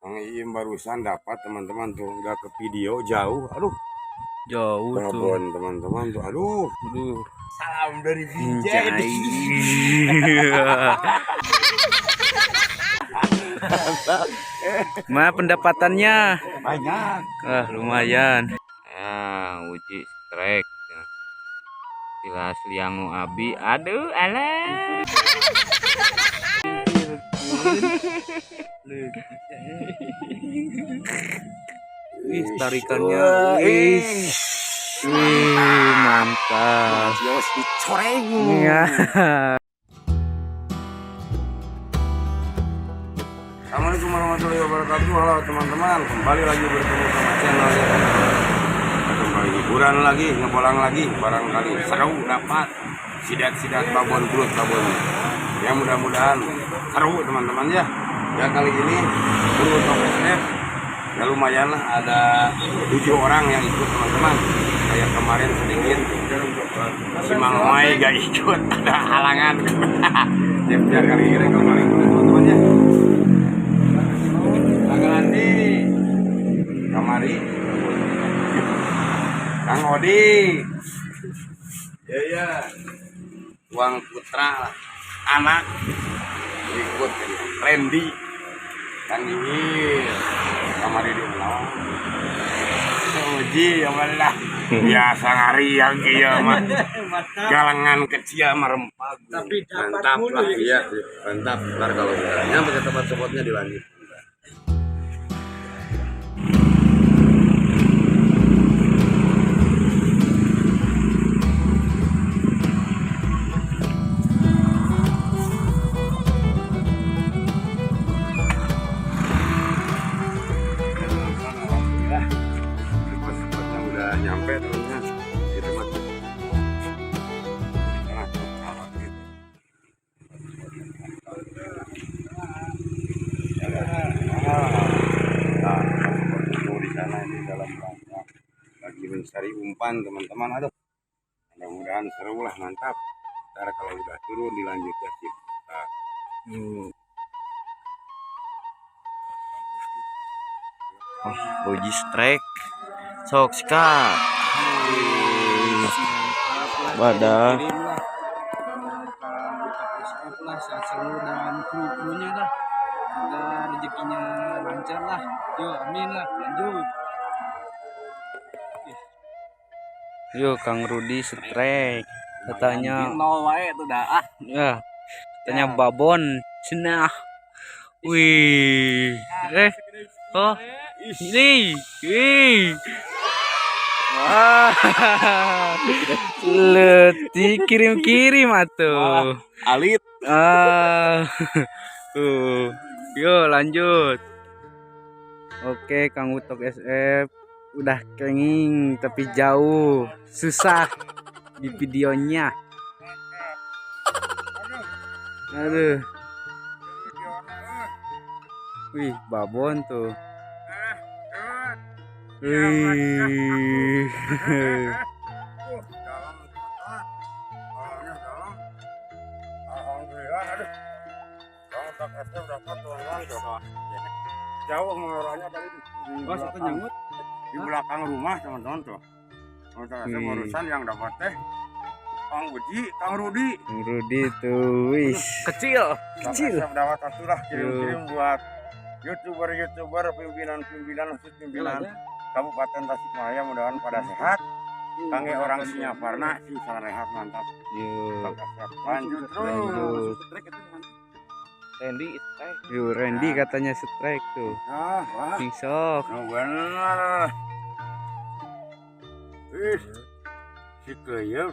Kang Iim barusan dapat teman-teman tuh nggak ke video jauh. Aduh, Jauh tuh. babon teman-teman tuh. Aduh. Aduh. Salam dari Vijay. Mana pendapatannya? Banyak. Lumayan. Uji strike. Tilas liang abi. Aduh, alah. Wih, tarikannya. Wih. Mantap. Yos dicoreng. Iya. Assalamualaikum warahmatullahi wabarakatuh. Halo teman-teman, kembali lagi bertemu sama channel ya. Kembali hiburan lagi, ngebolang lagi, barangkali seru dapat sidat-sidat babon belut babon. Ya mudah-mudahan seru teman-teman ya. Ya kali ini belut SF ya lumayan lah, ada 7 orang yang ikut teman-teman. Kayak kemarin sedikit si Mangmai gak ikut, ada halangan. Ya kali ini kemarin teman-teman ya. Nanti kamari Kang Odi ya Uang Putra lah, anak ikut Randy Kang Iwil kamari di Ulang Uji ya malah biasa ngariang iya mah galangan kecil merempag mantap lah iya mantap. Ntar kalau udah pakai tempat spotnya dilanjut. Nyampe temennya di tempat di sana ini dalam rangka lagi mencari umpan teman-teman. Aduh, mudah-mudahan seru lah, mantap. Ntar kalau udah turun dilanjut ya sih. Uji strike. Sok ska. Badah. Sehat selalu dan kru-krunya lah, semoga rezekinya lancar lah. Yo, amin lah, lanjut. Yo, Kang Rudi strike. Katanya nol wae tuh dah. ya, katanya babon cenah. Wih. Oh. Ini. Leti kirim-kirim atuh. Alit. Yo lanjut. Oke, Kang Utok SF udah kenging tapi jauh, susah di videonya. Aduh. Wih, babon tuh. Wih. Jauh mengelola tadi Satu nyangkut di belakang rumah teman-teman tuh. Urusan yang dapat teh Kang Uji, Kang Rudi. Kang Rudi tuh, wih. Kecil. Saya dapat satu lah kirim-kirim buat youtuber, pimpinan Kabupaten Tasikmalaya, mudah-mudahan pada sehat. Kangge orang Singaparna sih rehat mantap. Lanjut terus. Randy strike. Randy katanya strike tuh. Wah. Sok. Bener. Si kaya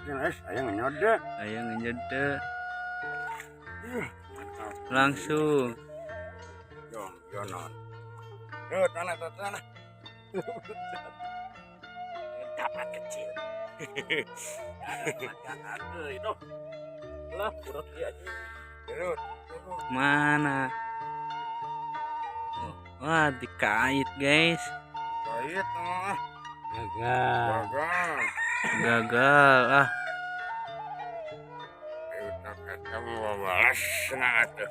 aya nganyode. Aya ngejede. Langsung. Jonon. Tanah. Dapat kecil. Itu. Lah, urut dia aja. Mana? Wah, dikait guys. Kait mah. Gagal. Ayo tak kamu balas senang atuh.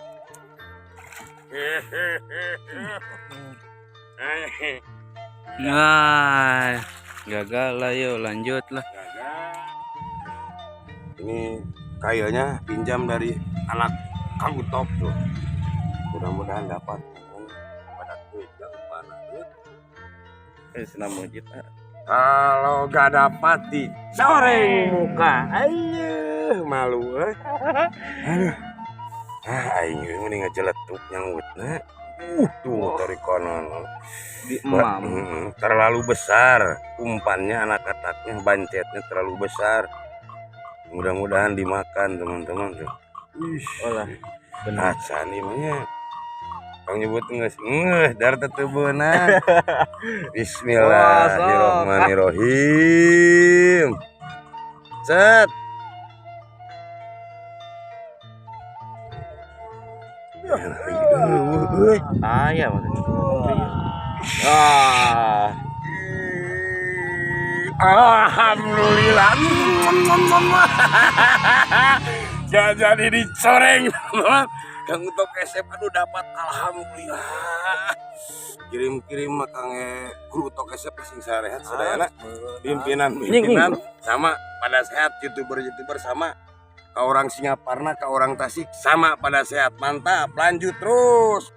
Nah, gagal lah, yuk lanjut lah. Gagal. Ini kayaknya pinjam dari anak Kang Utop tuh. Mudah-mudahan dapat. Pada duit yang mana tuh. Senam mujid. Kalau gak dapat di coreng muka, ayo malu. Aduh, ayo mending ngejeletuk yang wutna. Tuh dari konon. Di emam. Terlalu besar umpannya, anak kataknya, bancetnya terlalu besar. Mudah-mudahan dimakan teman-teman tuh. Olah. Benar. Nih mah Kang nyebut dar tetebeunang. Bismillahirrahmanirrahim. Set. Ayam. Alhamdulillah. Gak jadi dicoreng. Kang Utop kesep aduh dapat, alhamdulillah. Kirim-kirim makangnya guru Utop kesep sing sarehat sadayana. Pimpinan sama pada sehat, youtuber sama. Ke orang Singaparna, ke orang Tasik sama pada sehat. Mantap, lanjut terus.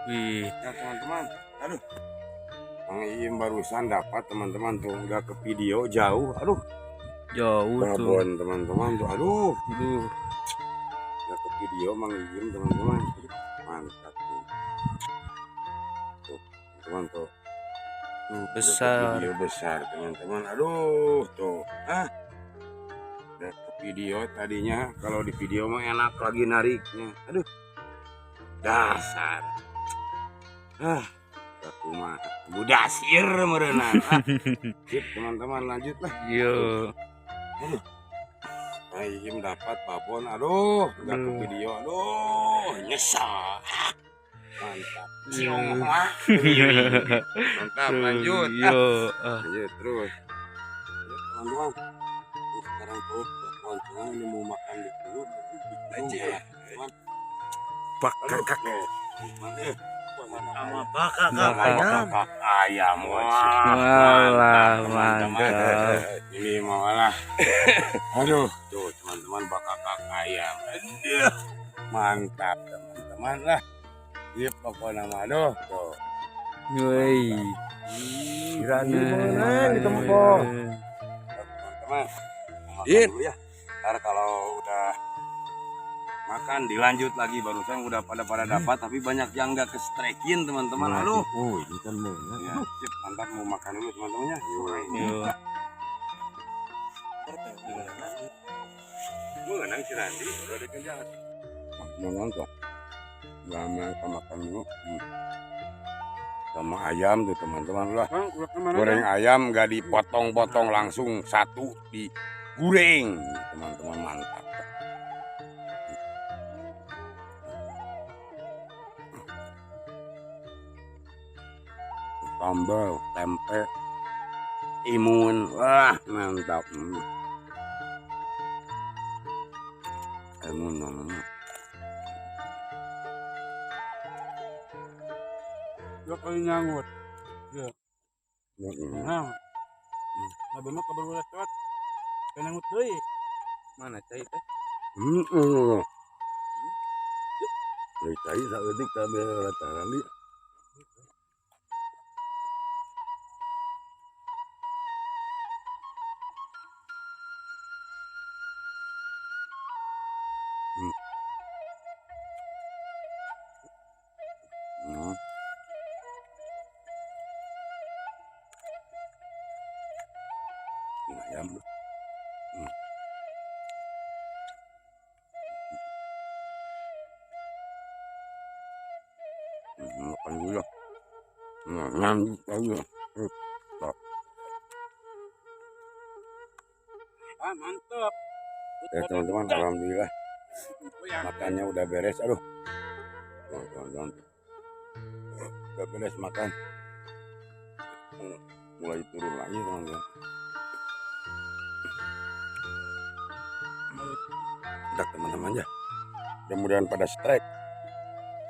Wih, Ya teman-teman, aduh. Kang Iim barusan dapat teman-teman tuh, nggak ke video jauh, aduh. jauh tuh. Babon teman-teman tuh, aduh. Aduh, Nggak ke video Mang Iim teman-teman, mantap tuh. Tuh teman tuh. tuh Nggak ke besar. video besar teman-teman, aduh tuh. Udah ke video tadinya, kalau di video mah enak lagi nariknya, aduh. Dasar. Aku mah budasir merenang. Sip teman-teman, lanjut lah. Yo, Nah, Iim dapat babon, aduh, udah ke video, aduh, nyesal. Mantap. Ciong, mantap, lanjut. Yo, Lanjut terus. Lanjut, teman-teman. Ini sekarang tuh, teman-teman ini mau makan di dulu. Aja. Bakak. Bakak ayam. Walah, mantap. Ini malah. Aduh, tuh teman-teman, bakak ayam. Aduh, mantap teman-teman lah. Iya pokoknya mah aduh tuh. Woi. Berani mana di tempat. Teman-teman. Makan dulu ya. Ntar kalau udah makan dilanjut lagi, barusan udah pada dapat tapi banyak yang nggak ke strekin teman-teman. Aduh. Oh, ini kan banyak. Ya, sip, mantap, mau makan dulu teman-temannya. Yo. Mengenang si Randi udah dikerja. Mau nonton. Nggak makan dulu. Sama ayam tuh teman-teman lah. Goreng ayam nggak dipotong-potong, langsung satu digoreng teman-teman, mantap. Sambal, tempe, imun, wah mantap. Imun namanya. Dua kali nyangut. Ya, Nah, abang mah kabar ulah cot. Kena ngut deui. Mana cai teh? Dari tadi saeutik kabeh rataran di. Ayam. Makan dulu ya. Ngantuk aja. Mantap. Ya teman-teman, alhamdulillah makannya udah beres. Aduh, teman-teman udah beres makan. Mulai turun lagi teman-teman. Udah teman-teman ya, mudah-mudahan pada strike.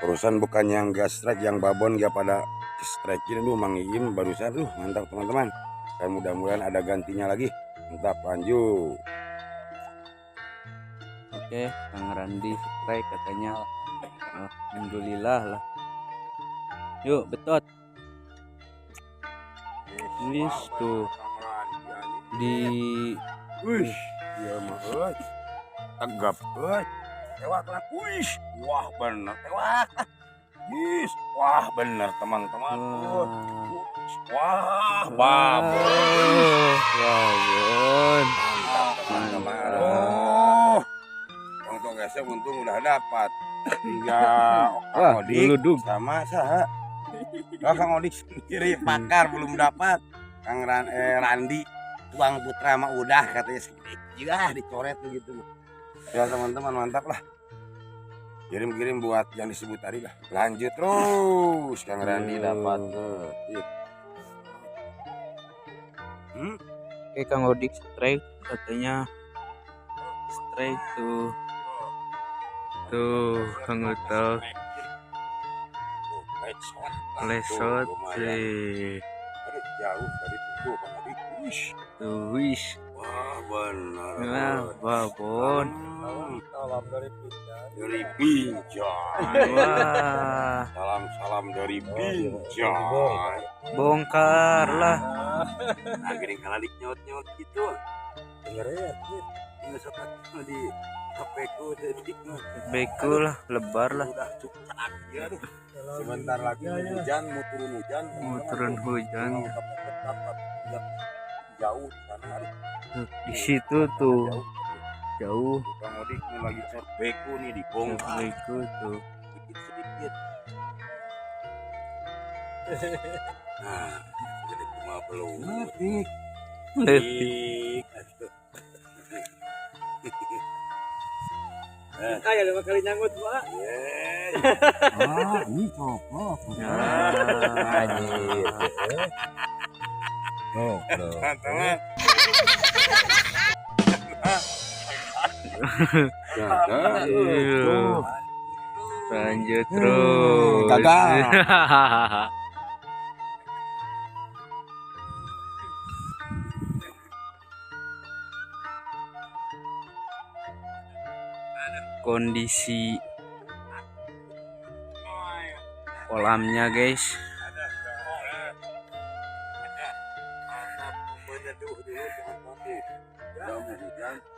Urusan bukan yang gak strike, yang babon gak pada striking dulu Mang Iim barusan mantap teman-teman. Dan mudah-mudahan ada gantinya lagi. Mantap, lanjut. Oke, Kang Randi strike katanya. Alhamdulillah lah. Yuk, betot. Wis tuh di Wish, iya mah euy. Tegap euy. Tewak lah, wish. Wah, bener tewak. Yes, wah bener teman-teman. Wah, babon. babon. Teman-teman. Oh. Untuk guysnya untung udah dapat. 3 Wah, Odik dulu dug. sama saha. Kang Odik sendiri pakar belum dapat. Kang Randi Tuang Putra mah udah katanya juga dicoret gitu. Ya teman-teman mantap lah. Kirim-kirim buat yang disebut tadi lah. Lanjut terus Kang Randi dapat. Oke, Kang Odik strike katanya. Strike tuh. Tuh, Kang Uto. Lesot sih. Aduh, jauh dari tubuh Kang Odik. Tuh, wish. Wah, benar. Nah, babon. Salam dari Pinjai. Dari Binjai. Wah, Salam-salam dari Binjai. bongkar lah. Nah, gini kalau nyot-nyot gitu. Dengerin. Ini sokat di HP-ku jadi Beku lah, lebar lah. udah cukup ya. Sebentar lagi hujan, mau turun hujan. Mau turun hujan. Jauh di sana. Di situ tuh jauh. Kang Odik ini lagi short beku nih di bongkar. Beku tuh. Sedikit-sedikit. Nah, jadi cuma belum. Letik. Kayak 5 kali nyangkut, Pak. Ini copot. Teman-teman. Lanjut terus. Gagal. Kondisi kolamnya guys,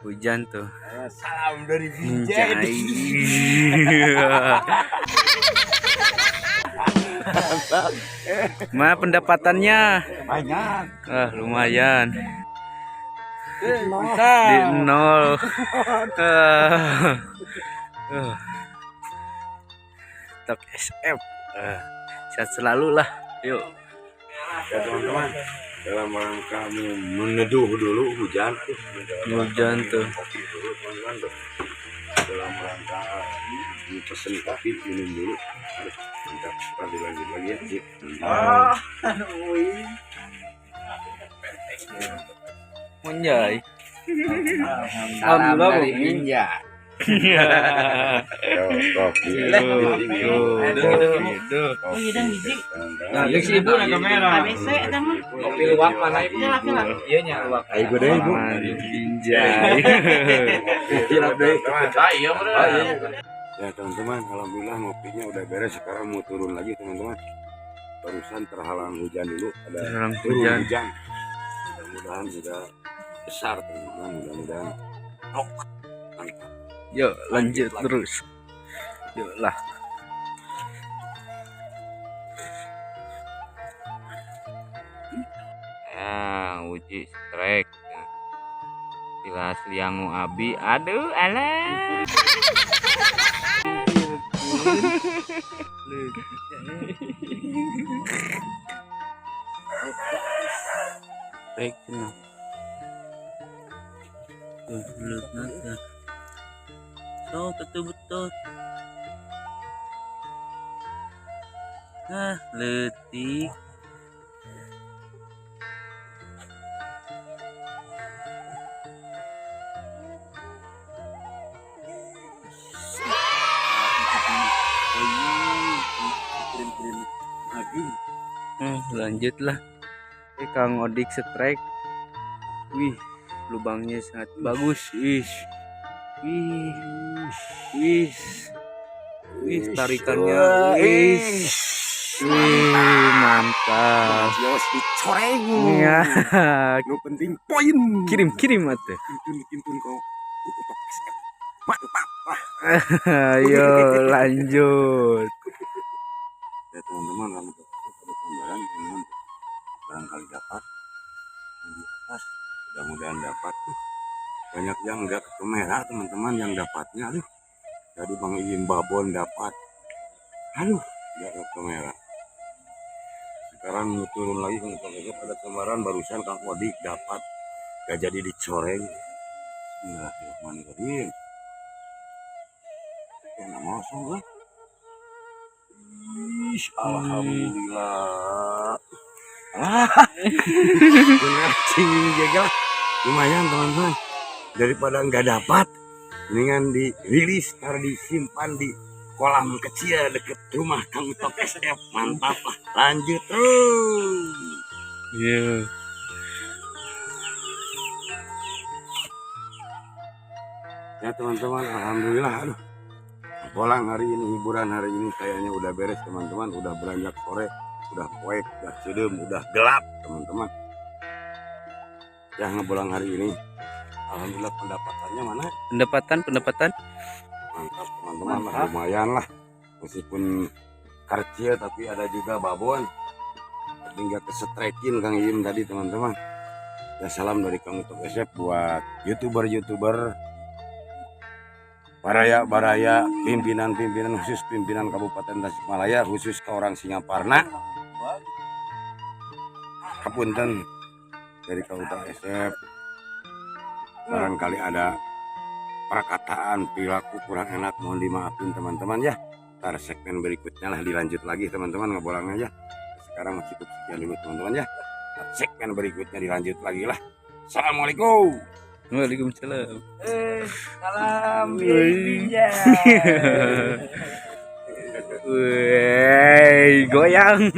hujan tuh. Salam dari Binjai. Mana pendapatannya? banyak. Lumayan. Di nol. Tok SF. Sehat selalu lah. Yuk. Ya teman-teman, dalam rangka meneduh dulu hujan. Hujan tuh. Kopi dulu teman-teman. Dalam rangka pesen kopi minum dulu. Mantap, nanti lanjut lagi ya. Sip. Munjai. Salam dari Pinjai. Kopi. Nah, si ibu na kamera. Kopi luwak mana ibu? Iya nya luwak. Ayo gue deh ibu. Binjai. Ya teman-teman, alhamdulillah ngopinya udah beres. Sekarang mau turun lagi teman-teman. Barusan terhalang hujan dulu. Ada Terhalang turun hujan. hujan. Mudah-mudahan sudah besar teman-teman. Mudah-mudahan. Mantap. Yuk lanjut terus. Yuk lah. Uji strike. Tilas liangu abi. Aduh, alah. Strike cenah. Tuh, lihat nanti. So, betul-betul. Letik. Lanjutlah. Kang Odik strike. Wih, lubangnya sangat bagus. Wih, wih, wih, tarikannya. Wih, mantap. Jos dicoreng. Iya. Nu penting poin. Kirim atuh. Intun kau kukutok SF. Mantap. Ayo lanjut. Ya teman-teman, kami pada gambaran dengan barangkali dapat di atas. Mudah-mudahan dapat. Banyak yang nggak ke merah teman-teman yang dapatnya. Aduh, jadi Bang Iin Babon dapat. Aduh, nggak ke merah. Sekarang turun lagi ke pada kemarin barusan Kang Odik dapat. Gak jadi dicoreng. Bismillahirrahmanirrahim. Enak masuk lah. Alhamdulillah. Bener jagal. Lumayan teman-teman. Daripada nggak dapat, mendingan dirilis karena disimpan di kolam kecil deket rumah Kang Tok SF. Mantap lah. Lanjut terus. Iya. Ya teman-teman, alhamdulillah. Aduh, bolang hari ini, hiburan hari ini kayaknya udah beres teman-teman. Udah beranjak sore, udah poek, udah cedem, udah gelap teman-teman. Ya ngebolang hari ini, alhamdulillah pendapatannya mana? Pendapatan. Mantap teman-teman, lumayan lah. Meskipun kecil tapi ada juga babon. Tapi nggak kesetrekin Kang Im tadi teman-teman. Ya salam dari Kang Tok SF buat youtuber-youtuber. Baraya, pimpinan khusus pimpinan Kabupaten Tasikmalaya, khusus ke orang Singaparna. Hapunten dari Kabupaten SF. Barangkali ada perkataan perilaku kurang enak, mohon dimaafin teman-teman ya. Ntar segmen berikutnya lah dilanjut lagi teman-teman, ngebolang aja. Sekarang cukup sekian dulu teman-teman ya. Segmen berikutnya dilanjut lagi lah. Assalamualaikum. Waalaikumsalam. Salam. Wih, goyang.